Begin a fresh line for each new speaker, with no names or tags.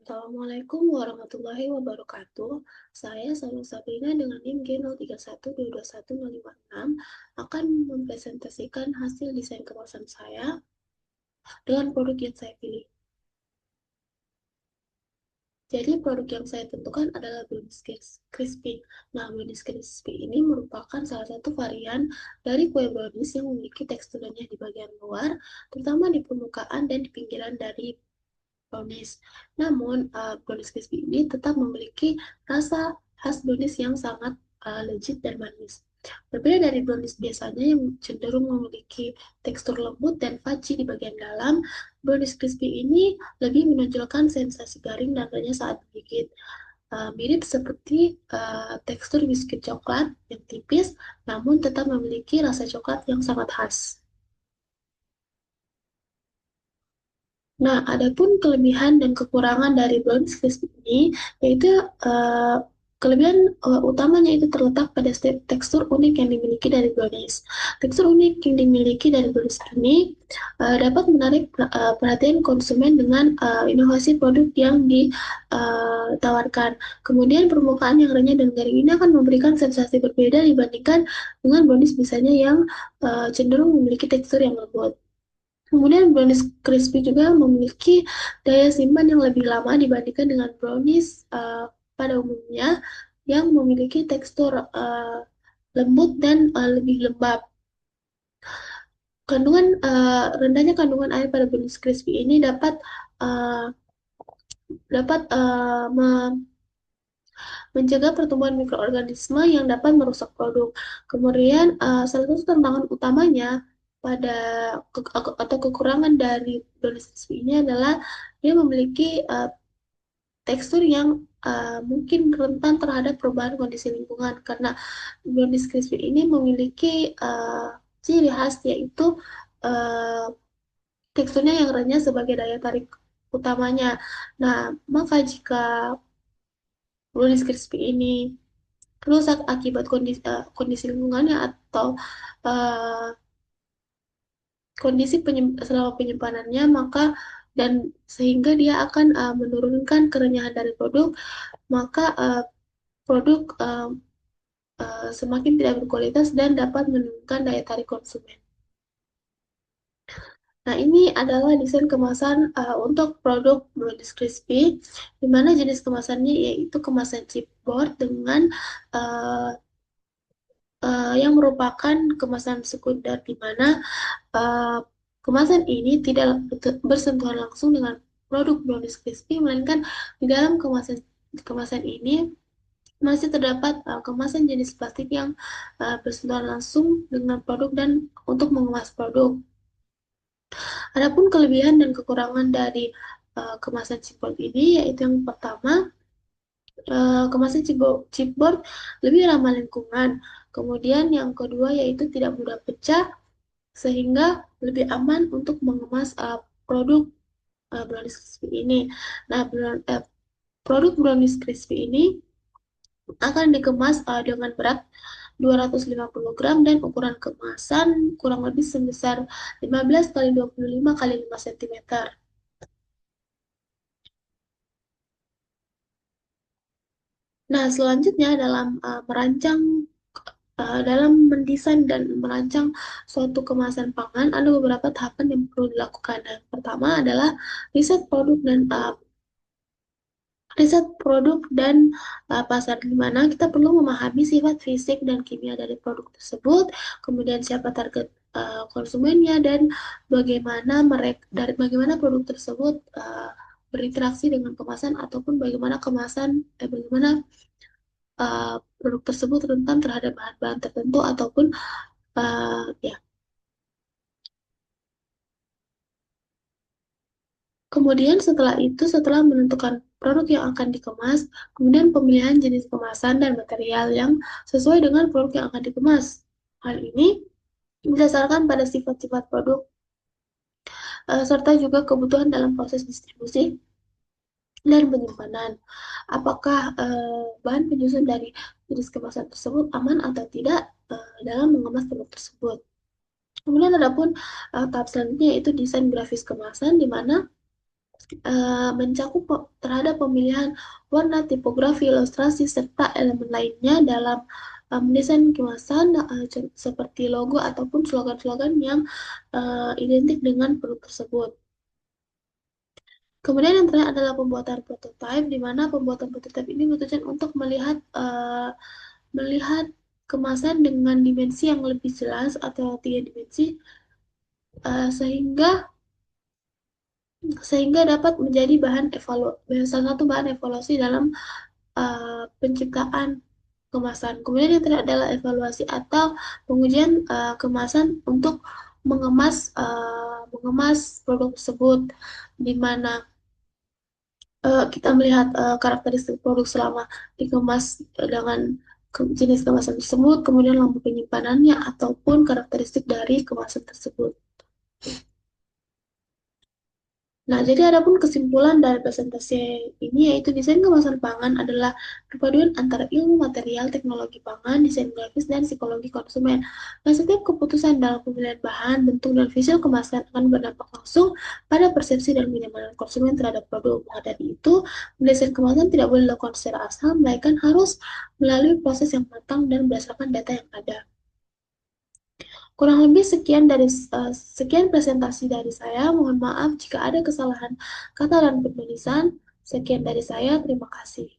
Assalamualaikum warahmatullahi wabarakatuh. Saya Salma Sabrina dengan NIM G031221021056 akan mempresentasikan hasil desain kemasan saya dengan produk yang saya pilih. Jadi produk yang saya tentukan adalah brownies crispy. Nah, brownies crispy ini merupakan salah satu varian dari kue brownies yang memiliki teksturnya di bagian luar, terutama di permukaan dan di pinggiran dari brownies. Namun, brownies crispy ini tetap memiliki rasa khas brownies yang sangat legit dan manis. Berbeda dari brownies biasanya yang cenderung memiliki tekstur lembut dan fudgy di bagian dalam, brownies crispy ini lebih menonjolkan sensasi garing dan renyah saat digigit. Mirip seperti tekstur biskuit coklat yang tipis, namun tetap memiliki rasa coklat yang sangat khas. Nah, adapun kelebihan dan kekurangan dari brownies crispy ini, yaitu eh, kelebihan utamanya itu terletak pada tekstur unik yang dimiliki dari brownies. Tekstur unik yang dimiliki dari brownies ini dapat menarik perhatian konsumen dengan inovasi produk yang ditawarkan. Kemudian permukaan yang renyah dan garing ini akan memberikan sensasi berbeda dibandingkan dengan brownies biasanya yang cenderung memiliki tekstur yang lembut. Kemudian brownies crispy juga memiliki daya simpan yang lebih lama dibandingkan dengan brownies pada umumnya yang memiliki tekstur lembut dan lebih lembab. Rendahnya kandungan air pada brownies crispy ini dapat uh, dapat mencegah pertumbuhan mikroorganisme yang dapat merusak produk. Kemudian, salah satu tantangan utamanya pada atau kekurangan dari brownies crispy ini adalah dia memiliki tekstur yang mungkin rentan terhadap perubahan kondisi lingkungan karena brownies crispy ini memiliki ciri khas yaitu uh, teksturnya yang renyah sebagai daya tarik utamanya. Nah, maka jika brownies crispy ini rusak akibat kondisi lingkungannya atau uh, kondisi selama penyimpanannya, maka dan sehingga dia akan menurunkan kerenyahan dari produk, maka produk semakin tidak berkualitas dan dapat menurunkan daya tarik konsumen. Nah, ini adalah desain kemasan untuk produk brownies crispy, di mana jenis kemasannya yaitu kemasan chipboard dengan uh, yang merupakan kemasan sekunder, di mana uh, kemasan ini tidak bersentuhan langsung dengan produk brownies crispy, melainkan di dalam kemasan kemasan ini masih terdapat kemasan jenis plastik yang bersentuhan langsung dengan produk dan untuk mengemas produk. Adapun kelebihan dan kekurangan dari kemasan chipboard ini yaitu yang pertama, kemasan chipboard lebih ramah lingkungan. Kemudian yang kedua yaitu tidak mudah pecah sehingga lebih aman untuk mengemas produk brownies crispy ini. Nah, produk brownies crispy ini akan dikemas dengan berat 250 gram dan ukuran kemasan kurang lebih sebesar 15 kali 25 kali 5 cm. Nah, selanjutnya dalam mendesain dan merancang suatu kemasan pangan ada beberapa tahapan yang perlu dilakukan. Yang pertama adalah riset produk dan pasar, di mana kita perlu memahami sifat fisik dan kimia dari produk tersebut, kemudian siapa target konsumennya dan bagaimana produk tersebut berinteraksi dengan kemasan ataupun bagaimana produk tersebut rentan terhadap bahan-bahan tertentu ataupun ya. Kemudian setelah menentukan produk yang akan dikemas, kemudian pemilihan jenis kemasan dan material yang sesuai dengan produk yang akan dikemas. Hal ini berdasarkan pada sifat-sifat produk serta juga kebutuhan dalam proses distribusi dan penyimpanan. Apakah bahan penyusun dari jenis kemasan tersebut aman atau tidak dalam mengemas produk tersebut. Kemudian adapun tahap selanjutnya yaitu desain grafis kemasan, di mana mencakup terhadap pemilihan warna, tipografi, ilustrasi, serta elemen lainnya dalam mendesain kemasan seperti logo ataupun slogan-slogan yang identik dengan produk tersebut. Kemudian yang terakhir adalah pembuatan prototipe, di mana pembuatan prototipe ini bertujuan untuk melihat kemasan dengan dimensi yang lebih jelas atau tiga dimensi, sehingga dapat menjadi salah satu bahan evaluasi dalam penciptaan kemasan. Kemudian yang terakhir adalah evaluasi atau pengujian kemasan untuk mengemas produk tersebut, di mana kita melihat karakteristik produk selama dikemas dengan jenis kemasan tersebut, kemudian lampu penyimpanannya ataupun karakteristik dari kemasan tersebut. Nah, jadi adapun kesimpulan dari presentasi ini yaitu desain kemasan pangan adalah perpaduan antara ilmu material, teknologi pangan, desain grafis, dan psikologi konsumen. Nah, setiap keputusan dalam pemilihan bahan, bentuk, dan visual kemasan akan berdampak langsung pada persepsi dan kenyamanan konsumen terhadap produk. Maka dari itu, mendesain kemasan tidak boleh dilakukan secara asal, melainkan harus melalui proses yang matang dan berdasarkan data yang ada. Kurang lebih sekian presentasi dari saya. Mohon maaf jika ada kesalahan kata dan penulisan. Sekian dari saya. Terima kasih.